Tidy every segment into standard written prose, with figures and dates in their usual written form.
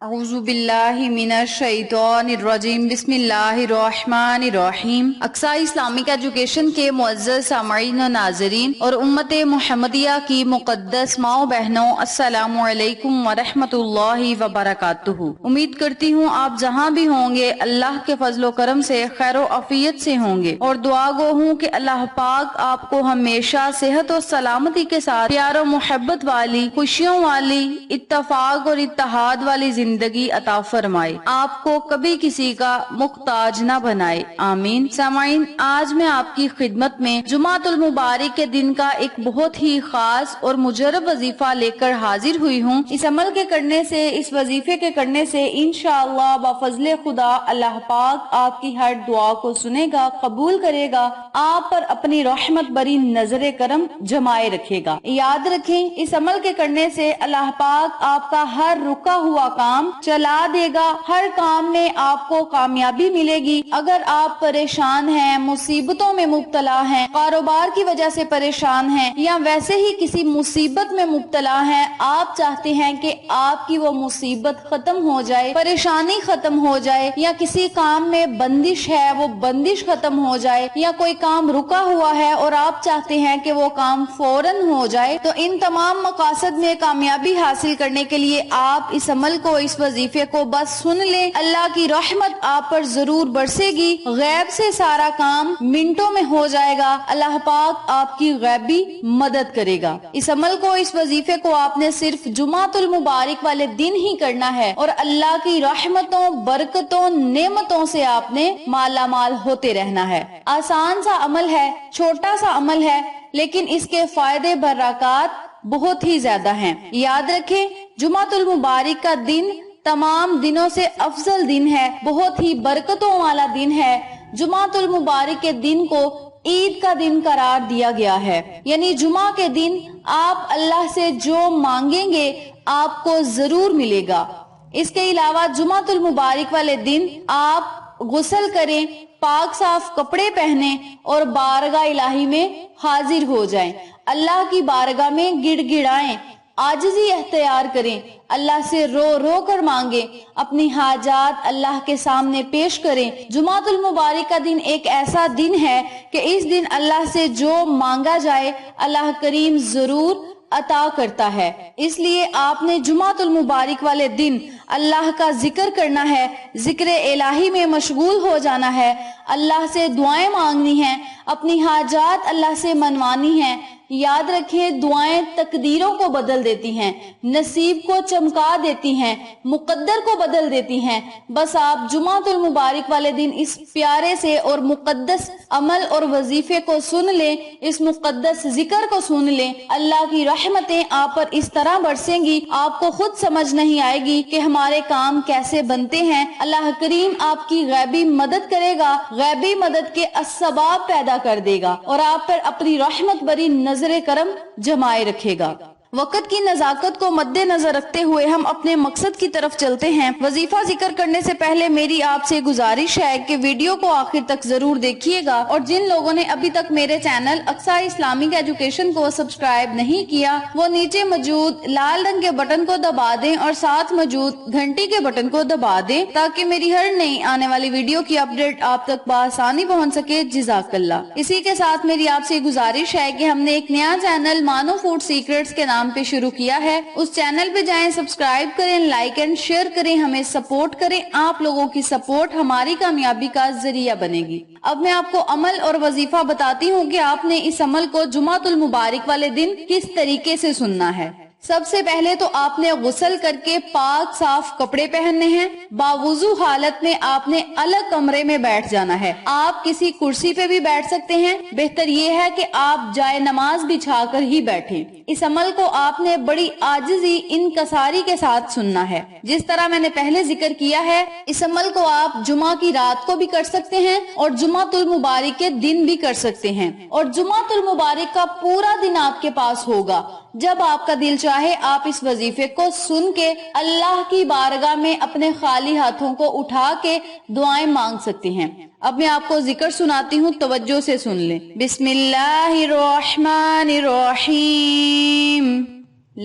اعوذ باللہ من الشیطان الرجیم بسم اللہ الرحمن الرحیم۔ اقصی اسلامک ایجوکیشن کے معزز سامعین و ناظرین اور امت محمدیہ کی مقدس ماؤں بہنوں، السلام علیکم ورحمۃ اللہ وبرکاتہ۔ امید کرتی ہوں آپ جہاں بھی ہوں گے اللہ کے فضل و کرم سے خیر و عافیت سے ہوں گے، اور دعا گو ہوں کہ اللہ پاک آپ کو ہمیشہ صحت و سلامتی کے ساتھ پیار و محبت والی، خوشیوں والی، اتفاق اور اتحاد والی زندگی عطا فرمائے، آپ کو کبھی کسی کا محتاج نہ بنائے، آمین۔ سامعین، آج میں آپ کی خدمت میں جمعۃ المبارک کے دن کا ایک بہت ہی خاص اور مجرب وظیفہ لے کر حاضر ہوئی ہوں۔ اس عمل کے کرنے سے، اس وظیفے کے کرنے سے انشاءاللہ بفضل خدا اللہ پاک آپ کی ہر دعا کو سنے گا، قبول کرے گا، آپ پر اپنی رحمت بری نظر کرم جمائے رکھے گا۔ یاد رکھیں، اس عمل کے کرنے سے اللہ پاک آپ کا ہر رکا ہوا کام چلا دے گا، ہر کام میں آپ کو کامیابی ملے گی۔ اگر آپ پریشان ہیں، مصیبتوں میں مبتلا ہیں، کاروبار کی وجہ سے پریشان ہیں، یا ویسے ہی کسی مصیبت میں مبتلا ہیں، آپ چاہتے ہیں کہ آپ کی وہ مصیبت ختم ہو جائے، پریشانی ختم ہو جائے، یا کسی کام میں بندش ہے وہ بندش ختم ہو جائے، یا کوئی کام رکا ہوا ہے اور آپ چاہتے ہیں کہ وہ کام فوراً ہو جائے، تو ان تمام مقاصد میں کامیابی حاصل کرنے کے لیے آپ اس عمل کو، اس وظیفے کو بس سن لیں۔ اللہ کی رحمت آپ پر ضرور برسے گی، غیب سے سارا کام منٹوں میں ہو جائے گا، اللہ پاک آپ کی غیبی مدد کرے گا۔ اس عمل کو، اس وظیفے کو آپ نے صرف جمعۃ المبارک والے دن ہی کرنا ہے، اور اللہ کی رحمتوں، برکتوں، نعمتوں سے آپ نے مالا مال ہوتے رہنا ہے۔ آسان سا عمل ہے، چھوٹا سا عمل ہے، لیکن اس کے فائدے برکات بہت ہی زیادہ ہیں۔ یاد رکھیں، جمعۃ المبارک کا دن تمام دنوں سے افضل دن ہے، بہت ہی برکتوں والا دن ہے۔ جمعۃ المبارک کے دن کو عید کا دن قرار دیا گیا ہے، یعنی جمعہ کے دن آپ اللہ سے جو مانگیں گے آپ کو ضرور ملے گا۔ اس کے علاوہ جمعۃ المبارک والے دن آپ غسل کریں، پاک صاف کپڑے پہنیں اور بارگاہ الہی میں حاضر ہو جائیں، اللہ کی بارگاہ میں گڑ گڑائیں، عاجزی اختیار کریں، اللہ سے رو رو کر مانگیں، اپنی حاجات اللہ کے سامنے پیش کریں۔ جمعۃ المبارک کا دن ایک ایسا دن ہے کہ اس دن اللہ سے جو مانگا جائے اللہ کریم ضرور عطا کرتا ہے۔ اس لیے آپ نے جمعۃ المبارک والے دن اللہ کا ذکر کرنا ہے، ذکر الہی میں مشغول ہو جانا ہے، اللہ سے دعائیں مانگنی ہیں، اپنی حاجات اللہ سے منوانی ہیں۔ یاد رکھیں، دعائیں تقدیروں کو بدل دیتی ہیں، نصیب کو چمکا دیتی ہیں، مقدر کو بدل دیتی ہیں۔ بس آپ جمعۃ المبارک والے دن اس پیارے سے اور مقدس عمل اور وظیفے کو سن لیں، اس مقدس ذکر کو سن لیں، اللہ کی رحمتیں آپ پر اس طرح برسیں گی آپ کو خود سمجھ نہیں آئے گی کہ ہمارے کام کیسے بنتے ہیں۔ اللہ کریم آپ کی غیبی مدد کرے گا، غیبی مدد کے اسباب پیدا کر دے گا، اور آپ پر اپنی رحمت بری نظر کرم جمائے رکھے گا۔ وقت کی نزاکت کو مد نظر رکھتے ہوئے ہم اپنے مقصد کی طرف چلتے ہیں۔ وظیفہ ذکر کرنے سے پہلے میری آپ سے گزارش ہے کہ ویڈیو کو آخر تک ضرور دیکھیے گا، اور جن لوگوں نے ابھی تک میرے چینل اقصی اسلامک ایجوکیشن کو سبسکرائب نہیں کیا، وہ نیچے موجود لال رنگ کے بٹن کو دبا دیں اور ساتھ موجود گھنٹی کے بٹن کو دبا دیں تاکہ میری ہر نئی آنے والی ویڈیو کی اپڈیٹ آپ تک بآسانی پہنچ سکے۔ جزاک اللہ۔ اسی کے ساتھ میری آپ سے گزارش ہے کہ ہم نے ایک نیا چینل مانو فوڈ سیکرٹس کے نام پہ شروع کیا ہے، اس چینل پہ جائیں، سبسکرائب کریں، لائک اینڈ شیئر کریں، ہمیں سپورٹ کریں۔ آپ لوگوں کی سپورٹ ہماری کامیابی کا ذریعہ بنے گی۔ اب میں آپ کو عمل اور وظیفہ بتاتی ہوں کہ آپ نے اس عمل کو جمعۃ المبارک والے دن کس طریقے سے سننا ہے۔ سب سے پہلے تو آپ نے غسل کر کے پاک صاف کپڑے پہننے ہیں، باوضو حالت میں آپ نے الگ کمرے میں بیٹھ جانا ہے۔ آپ کسی کرسی پہ بھی بیٹھ سکتے ہیں، بہتر یہ ہے کہ آپ جائے نماز بچھا کر ہی بیٹھیں۔ اس عمل کو آپ نے بڑی عاجزی، انکساری کے ساتھ سننا ہے۔ جس طرح میں نے پہلے ذکر کیا ہے، اس عمل کو آپ جمعہ کی رات کو بھی کر سکتے ہیں اور جمعۃ المبارک کے دن بھی کر سکتے ہیں، اور جمعۃ المبارک کا پورا دن آپ کے پاس ہوگا۔ جب آپ کا دل چاہے آپ اس وظیفے کو سن کے اللہ کی بارگاہ میں اپنے خالی ہاتھوں کو اٹھا کے دعائیں مانگ سکتے ہیں۔ اب میں آپ کو ذکر سناتی ہوں، توجہ سے سن لیں۔ بسم اللہ الرحمن الرحیم،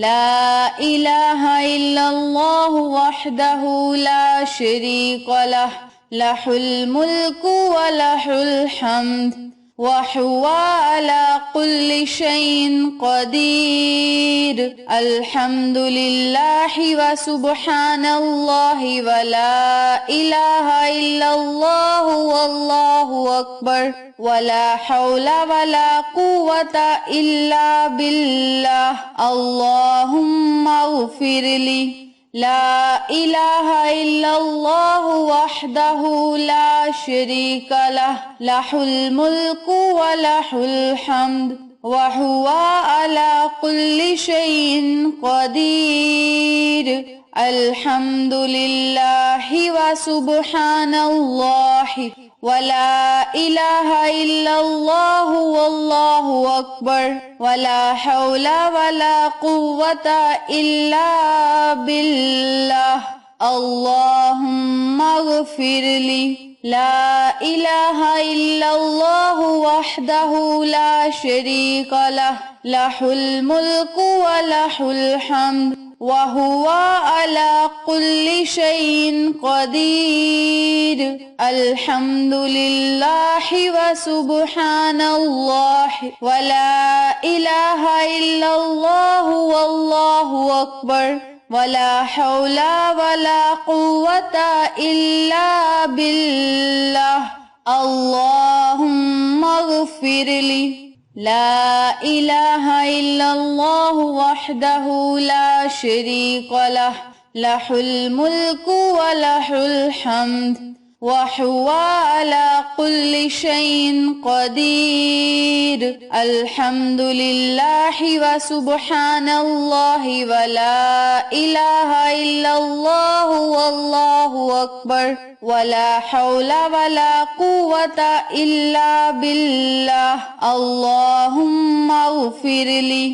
لا الہ الا اللہ وحدہ لا شریک لہ لہ الملک ولہ الحمد وهو على كل شيء قدير الحمد لله وسبحان الله ولا إله إلا الله والله أكبر ولا حول ولا قوة إلا بالله اللهم اغفر لي لا الہ الا اللہ وحدہ لا شریک لہ لہ الملک ولہ الحمد وہو علی کل شیء قدیر الحمد للہ وسبحان اللہ ولا الہ الا اللہ واللہ اکبر ولا حول ولا قوة الا باللہ اللہم اغفر لی لا الہ الا اللہ وحدہ لا شریک لہ لہ الملک ولہ الحمد وهو على كل شيء قدير الحمد لله وسبحان الله ولا إله إلا الله والله أكبر ولا حول ولا قوة إلا بالله اللهم اغفر لي لا الہ الا اللہ وحدہ لا شریک لہ لہ الملک ولہ الحمد وہو علی کل شیء قدیر الحمد للہ وسبحان اللہ ولا الہ الا اللہ واللہ اکبر ولا حول ولا قوة الا باللہ اللہم اغفر لی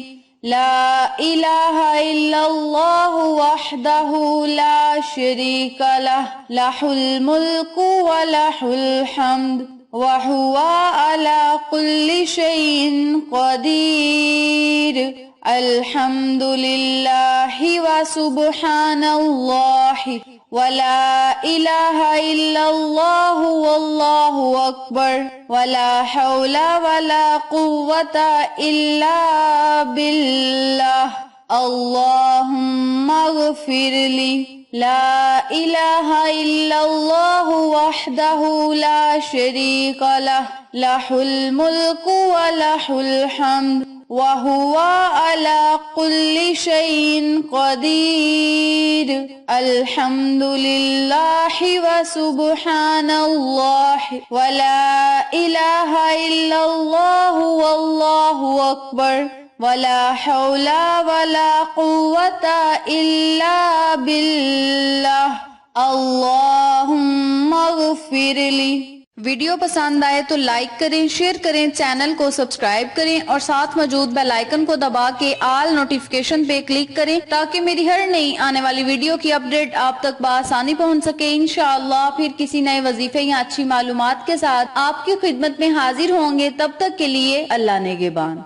لا الہ الا اللہ وحدہ لا شریک لہ لہ الملک ولہ الحمد وہو علی کل شیء قدیر الحمد للہ وسبحان اللہ ولا الہ الا اللہ واللہ اکبر ولا حول ولا قوة الا باللہ اللہم اغفر لی لا الہ الا اللہ وحدہ لا شریک لہ لہ الملک ولہ الحمد وہو علی کل شیء قدیر الحمد للہ وسبحان اللہ ولا الہ الا اللہ واللہ اکبر ولا حول ولا قوة الا باللہ اللہم اغفر لی ویڈیو پسند آئے تو لائک کریں، شیئر کریں، چینل کو سبسکرائب کریں اور ساتھ موجود بیل آئیکن کو دبا کے آل نوٹیفیکیشن پہ کلک کریں تاکہ میری ہر نئی آنے والی ویڈیو کی اپڈیٹ آپ تک بآسانی پہنچ سکے۔ انشاءاللہ پھر کسی نئے وظیفے یا اچھی معلومات کے ساتھ آپ کی خدمت میں حاضر ہوں گے، تب تک کے لیے اللہ نگہبان۔